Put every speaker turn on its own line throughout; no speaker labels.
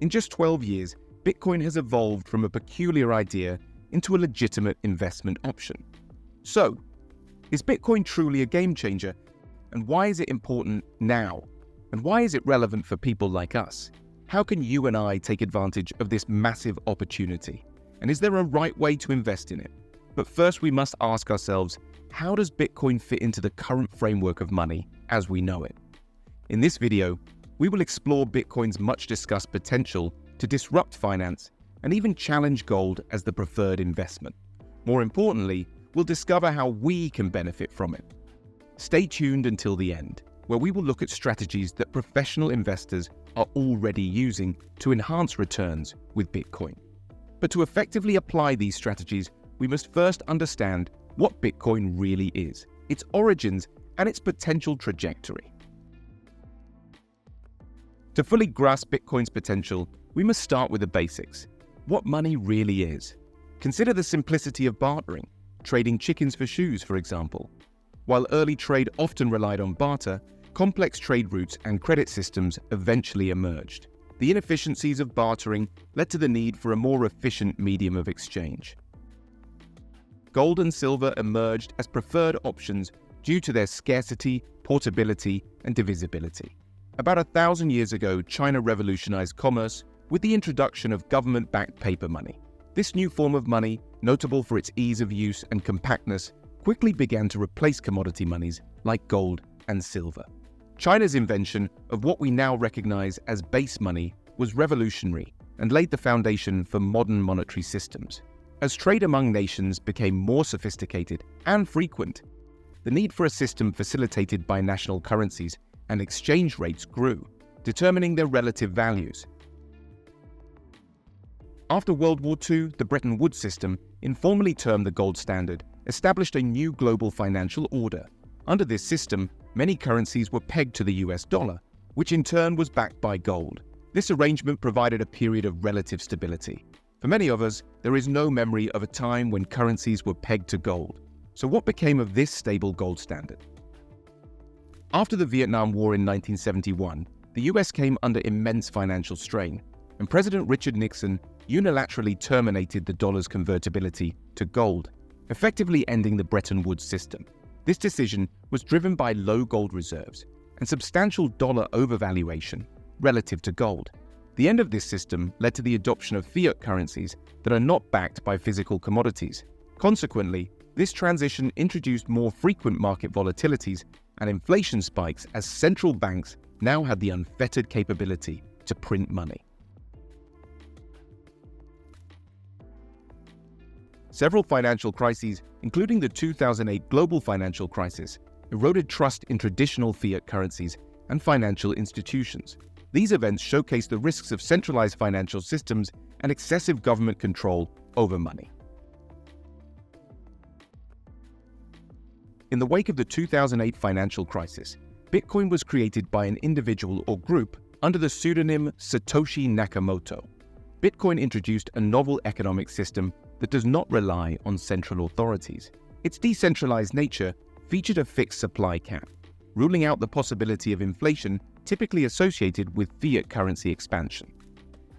In just 12 years, Bitcoin has evolved from a peculiar idea into a legitimate investment option. So, is Bitcoin truly a game changer? And why is it important now? And why is it relevant for people like us? How can you and I take advantage of this massive opportunity? And is there a right way to invest in it? But first, we must ask ourselves, how does Bitcoin fit into the current framework of money as we know it? In this video, we will explore Bitcoin's much-discussed potential to disrupt finance and even challenge gold as the preferred investment. More importantly, we'll discover how we can benefit from it. Stay tuned until the end, where we will look at strategies that professional investors are already using to enhance returns with Bitcoin. But to effectively apply these strategies, we must first understand what Bitcoin really is, its origins, and its potential trajectory. To fully grasp Bitcoin's potential, we must start with the basics. What money really is. Consider the simplicity of bartering, trading chickens for shoes, for example. While early trade often relied on barter, complex trade routes and credit systems eventually emerged. The inefficiencies of bartering led to the need for a more efficient medium of exchange. Gold and silver emerged as preferred options due to their scarcity, portability, and divisibility. About 1,000 years ago, China revolutionized commerce with the introduction of government-backed paper money. This new form of money, notable for its ease of use and compactness, quickly began to replace commodity monies like gold and silver. China's invention of what we now recognize as base money was revolutionary and laid the foundation for modern monetary systems. As trade among nations became more sophisticated and frequent, the need for a system facilitated by national currencies and exchange rates grew, determining their relative values. After World War II, the Bretton Woods system, informally termed the gold standard, established a new global financial order. Under this system, many currencies were pegged to the US dollar, which in turn was backed by gold. This arrangement provided a period of relative stability. For many of us, there is no memory of a time when currencies were pegged to gold. So what became of this stable gold standard? After the Vietnam War in 1971, the US came under immense financial strain, and President Richard Nixon unilaterally terminated the dollar's convertibility to gold, effectively ending the Bretton Woods system. This decision was driven by low gold reserves and substantial dollar overvaluation relative to gold. The end of this system led to the adoption of fiat currencies that are not backed by physical commodities. Consequently, this transition introduced more frequent market volatilities and inflation spikes as central banks now had the unfettered capability to print money. Several financial crises, including the 2008 global financial crisis, eroded trust in traditional fiat currencies and financial institutions. These events showcase the risks of centralized financial systems and excessive government control over money. In the wake of the 2008 financial crisis, Bitcoin was created by an individual or group under the pseudonym Satoshi Nakamoto. Bitcoin introduced a novel economic system that does not rely on central authorities. Its decentralized nature featured a fixed supply cap, ruling out the possibility of inflation typically associated with fiat currency expansion.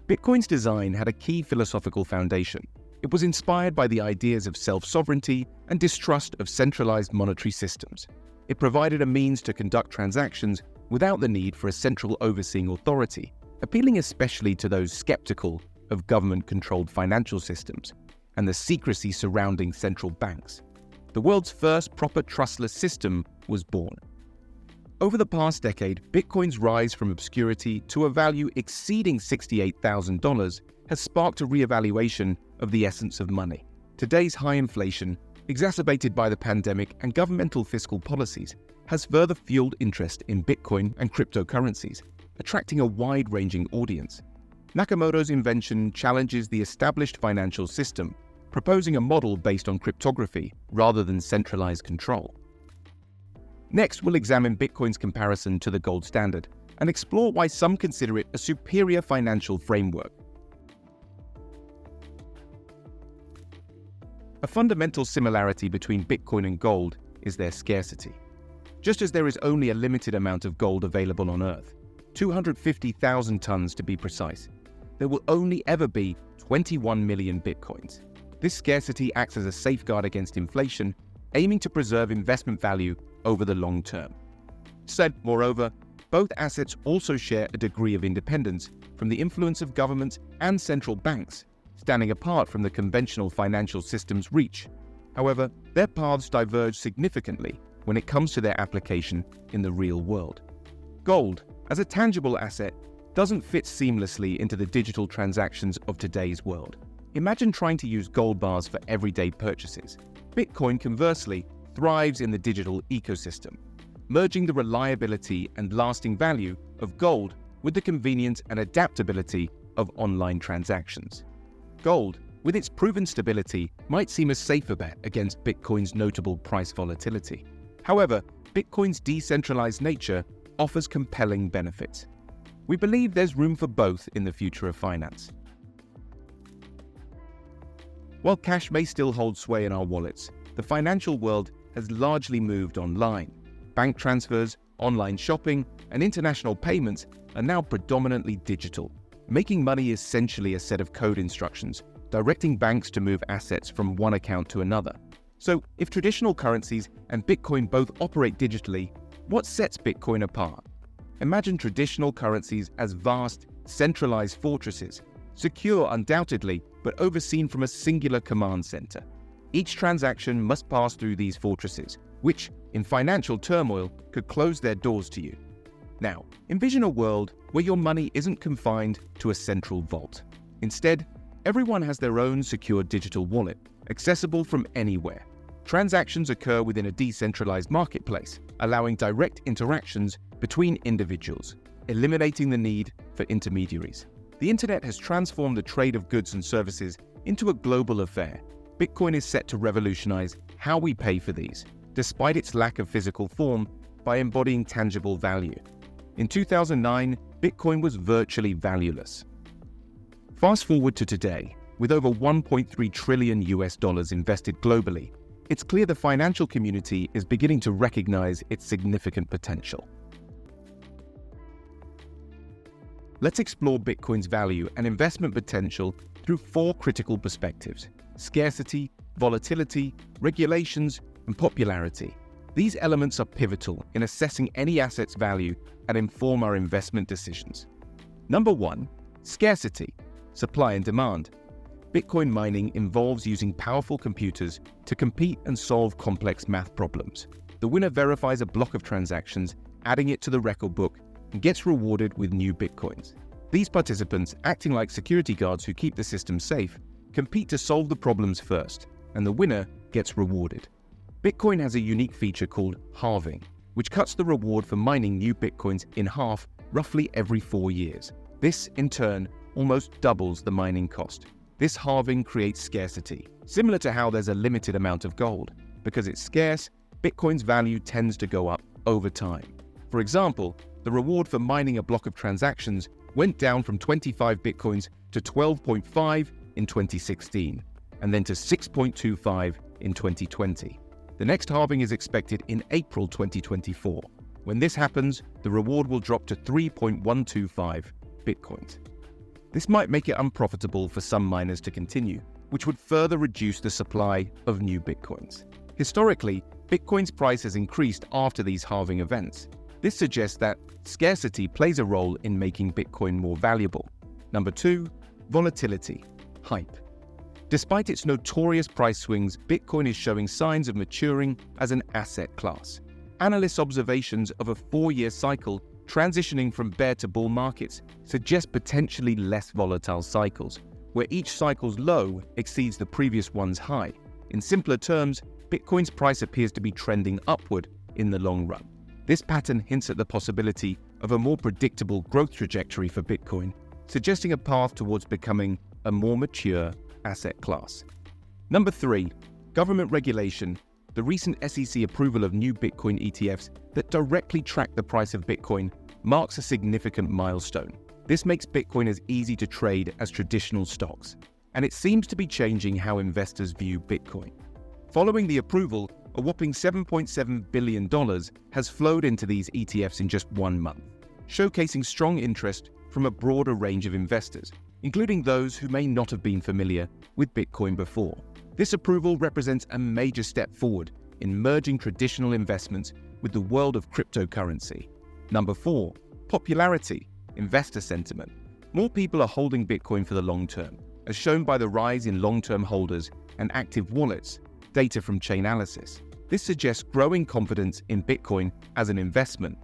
Bitcoin's design had a key philosophical foundation. It was inspired by the ideas of self-sovereignty and distrust of centralized monetary systems. It provided a means to conduct transactions without the need for a central overseeing authority, appealing especially to those skeptical of government-controlled financial systems and the secrecy surrounding central banks. The world's first proper trustless system was born. Over the past decade, Bitcoin's rise from obscurity to a value exceeding $68,000 has sparked a reevaluation of the essence of money. Today's high inflation, exacerbated by the pandemic and governmental fiscal policies, has further fueled interest in Bitcoin and cryptocurrencies, attracting a wide-ranging audience. Nakamoto's invention challenges the established financial system, proposing a model based on cryptography rather than centralized control. Next, we'll examine Bitcoin's comparison to the gold standard and explore why some consider it a superior financial framework. A fundamental similarity between Bitcoin and gold is their scarcity. Just as there is only a limited amount of gold available on Earth, 250,000 tons to be precise, there will only ever be 21 million Bitcoins. This scarcity acts as a safeguard against inflation, aiming to preserve investment value over the long term. Said, moreover, both assets also share a degree of independence from the influence of governments and central banks, standing apart from the conventional financial system's reach. However, their paths diverge significantly when it comes to their application in the real world. Gold, as a tangible asset, doesn't fit seamlessly into the digital transactions of today's world. Imagine trying to use gold bars for everyday purchases. Bitcoin, conversely, thrives in the digital ecosystem, merging the reliability and lasting value of gold with the convenience and adaptability of online transactions. Gold, with its proven stability, might seem a safer bet against Bitcoin's notable price volatility. However, Bitcoin's decentralized nature offers compelling benefits. We believe there's room for both in the future of finance. While cash may still hold sway in our wallets, the financial world has largely moved online. Bank transfers, online shopping, and international payments are now predominantly digital, making money essentially a set of code instructions, directing banks to move assets from one account to another. So, if traditional currencies and Bitcoin both operate digitally, what sets Bitcoin apart? Imagine traditional currencies as vast, centralized fortresses, secure undoubtedly, but overseen from a singular command center. Each transaction must pass through these fortresses, which, in financial turmoil, could close their doors to you. Now, envision a world where your money isn't confined to a central vault. Instead, everyone has their own secure digital wallet, accessible from anywhere. Transactions occur within a decentralized marketplace, allowing direct interactions between individuals, eliminating the need for intermediaries. The internet has transformed the trade of goods and services into a global affair. Bitcoin is set to revolutionize how we pay for these, despite its lack of physical form, by embodying tangible value. In 2009, Bitcoin was virtually valueless. Fast forward to today, with over $1.3 trillion invested globally, it's clear the financial community is beginning to recognize its significant potential. Let's explore Bitcoin's value and investment potential through 4 critical perspectives: scarcity, volatility, regulations, and popularity. These elements are pivotal in assessing any asset's value and inform our investment decisions. Number 1. Scarcity, supply and demand. Bitcoin mining involves using powerful computers to compete and solve complex math problems. The winner verifies a block of transactions, adding it to the record book, and gets rewarded with new Bitcoins. These participants, acting like security guards who keep the system safe, compete to solve the problems first, and the winner gets rewarded. Bitcoin has a unique feature called halving, which cuts the reward for mining new Bitcoins in half roughly every 4 years. This, in turn, almost doubles the mining cost. This halving creates scarcity, similar to how there's a limited amount of gold. Because it's scarce, Bitcoin's value tends to go up over time. For example, the reward for mining a block of transactions went down from 25 Bitcoins to 12.5 in 2016, and then to 6.25 in 2020. The next halving is expected in April 2024. When this happens, the reward will drop to 3.125 Bitcoins. This might make it unprofitable for some miners to continue, which would further reduce the supply of new Bitcoins. Historically, Bitcoin's price has increased after these halving events. This suggests that scarcity plays a role in making Bitcoin more valuable. Number 2, volatility, hype. Despite its notorious price swings, Bitcoin is showing signs of maturing as an asset class. Analysts' observations of a 4-year cycle transitioning from bear to bull markets suggest potentially less volatile cycles, where each cycle's low exceeds the previous one's high. In simpler terms, Bitcoin's price appears to be trending upward in the long run. This pattern hints at the possibility of a more predictable growth trajectory for Bitcoin, suggesting a path towards becoming a more mature asset class. Number 3, government regulation. The recent SEC approval of new Bitcoin ETFs that directly track the price of Bitcoin marks a significant milestone. This makes Bitcoin as easy to trade as traditional stocks, and it seems to be changing how investors view Bitcoin. Following the approval, a whopping $7.7 billion has flowed into these ETFs in just 1 month, showcasing strong interest from a broader range of investors, including those who may not have been familiar with Bitcoin before. This approval represents a major step forward in merging traditional investments with the world of cryptocurrency. Number 4. Popularity, investor sentiment. More people are holding Bitcoin for the long term, as shown by the rise in long-term holders and active wallets, data from Chainalysis. This suggests growing confidence in Bitcoin as an investment.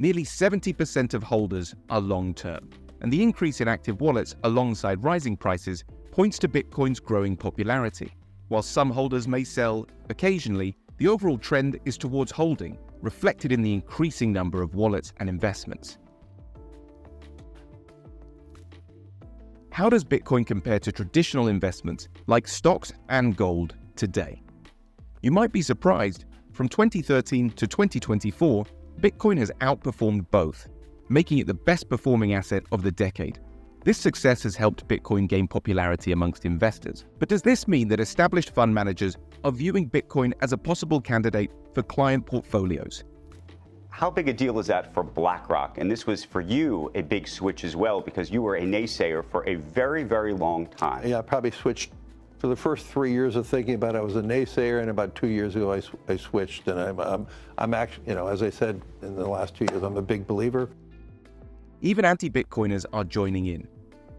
Nearly 70% of holders are long-term, and the increase in active wallets alongside rising prices points to Bitcoin's growing popularity. While some holders may sell occasionally, the overall trend is towards holding, reflected in the increasing number of wallets and investments. How does Bitcoin compare to traditional investments like stocks and gold today? You might be surprised, from 2013 to 2024, Bitcoin has outperformed both, making it the best performing asset of the decade. This success has helped Bitcoin gain popularity amongst investors. But does this mean that established fund managers are viewing Bitcoin as a possible candidate for client portfolios?
How big a deal is that for BlackRock? And this was for you a big switch as well, because you were a naysayer for a very, very long time.
Yeah, I probably switched for the first 3 years of thinking about it. I was a naysayer, and about 2 years ago I switched. And I'm actually, as I said in the last 2 years, I'm a big believer.
Even anti-Bitcoiners are joining in.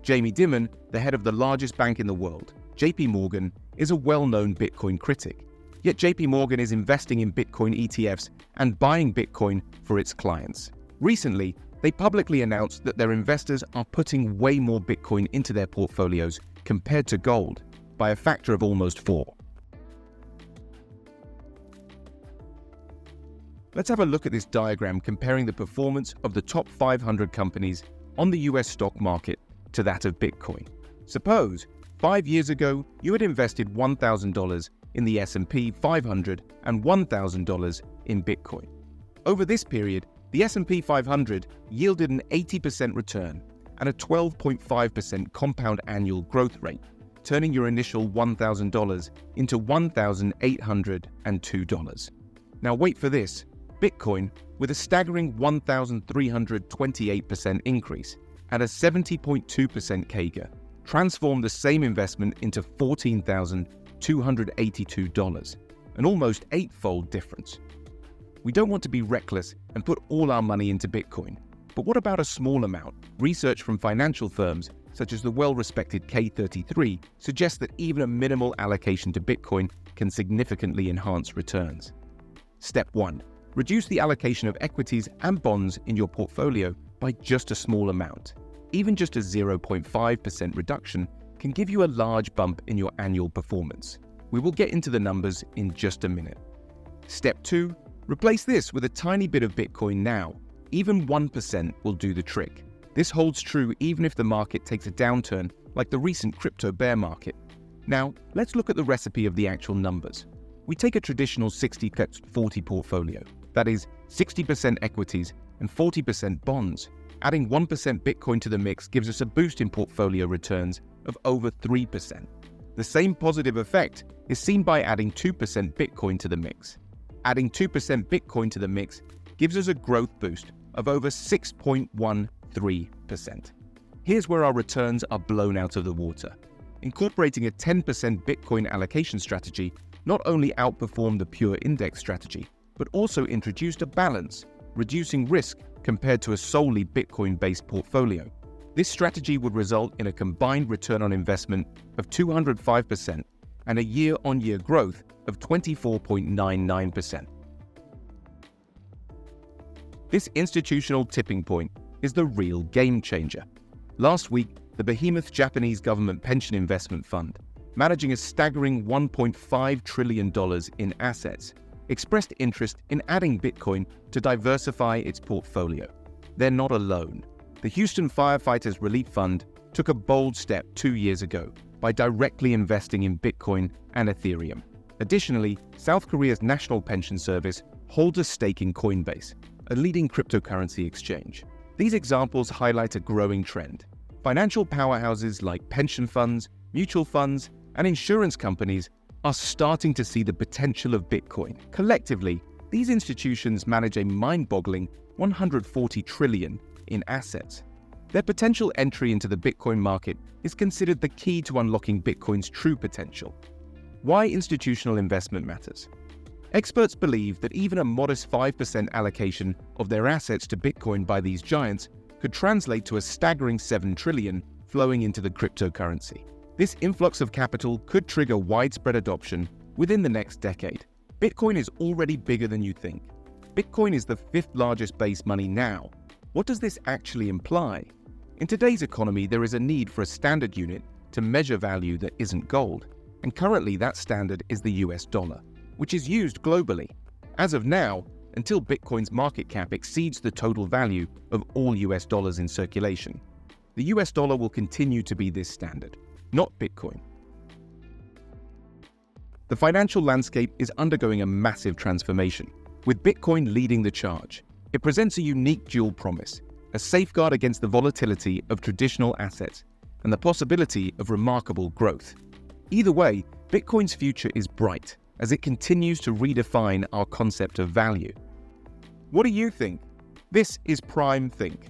Jamie Dimon, the head of the largest bank in the world, JP Morgan, is a well-known Bitcoin critic. Yet JP Morgan is investing in Bitcoin ETFs and buying Bitcoin for its clients. Recently, they publicly announced that their investors are putting way more Bitcoin into their portfolios compared to gold, by a factor of almost 4. Let's have a look at this diagram comparing the performance of the top 500 companies on the US stock market to that of Bitcoin. Suppose 5 years ago you had invested $1,000 in the S&P 500 and $1,000 in Bitcoin. Over this period, the S&P 500 yielded an 80% return and a 12.5% compound annual growth rate, turning your initial $1,000 into $1,802. Now wait for this, Bitcoin, with a staggering 1,328% increase and a 70.2% CAGR, transformed the same investment into $14,282, an almost 8-fold difference. We don't want to be reckless and put all our money into Bitcoin, but what about a small amount? Research from financial firms such as the well-respected K33 suggests that even a minimal allocation to Bitcoin can significantly enhance returns. Step 1. Reduce the allocation of equities and bonds in your portfolio by just a small amount. Even just a 0.5% reduction can give you a large bump in your annual performance. We will get into the numbers in just a minute. Step 2. Replace this with a tiny bit of Bitcoin now. Even 1% will do the trick. This holds true even if the market takes a downturn like the recent crypto bear market. Now, let's look at the recipe of the actual numbers. We take a traditional 60-40 portfolio, that is 60% equities and 40% bonds. Adding 1% Bitcoin to the mix gives us a boost in portfolio returns of over 3%. The same positive effect is seen by adding 2% Bitcoin to the mix. Adding 2% Bitcoin to the mix gives us a growth boost of over 6.13%. Here's where our returns are blown out of the water. Incorporating a 10% Bitcoin allocation strategy not only outperformed the pure index strategy, but also introduced a balance, reducing risk compared to a solely Bitcoin-based portfolio. This strategy would result in a combined return on investment of 205% and a year-on-year growth of 24.99%. This institutional tipping point is the real game changer. Last week, the behemoth Japanese government pension investment fund, managing a staggering $1.5 trillion in assets, expressed interest in adding Bitcoin to diversify its portfolio. They're not alone. The Houston Firefighters Relief Fund took a bold step 2 years ago by directly investing in Bitcoin and Ethereum. Additionally, South Korea's National Pension Service holds a stake in Coinbase, a leading cryptocurrency exchange. These examples highlight a growing trend. Financial powerhouses like pension funds, mutual funds, and insurance companies are starting to see the potential of Bitcoin. Collectively, these institutions manage a mind-boggling $140 trillion in assets. Their potential entry into the Bitcoin market is considered the key to unlocking Bitcoin's true potential. Why institutional investment matters. Experts believe that even a modest 5% allocation of their assets to Bitcoin by these giants could translate to a staggering $7 trillion flowing into the cryptocurrency. This influx of capital could trigger widespread adoption within the next decade. Bitcoin is already bigger than you think. Bitcoin is the 5th largest base money now. What does this actually imply? In today's economy, there is a need for a standard unit to measure value that isn't gold, and currently that standard is the US dollar, which is used globally. As of now, until Bitcoin's market cap exceeds the total value of all US dollars in circulation, the US dollar will continue to be this standard, not Bitcoin. The financial landscape is undergoing a massive transformation, with Bitcoin leading the charge. It presents a unique dual promise, a safeguard against the volatility of traditional assets and the possibility of remarkable growth. Either way, Bitcoin's future is bright as it continues to redefine our concept of value. What do you think? This is Prime Think.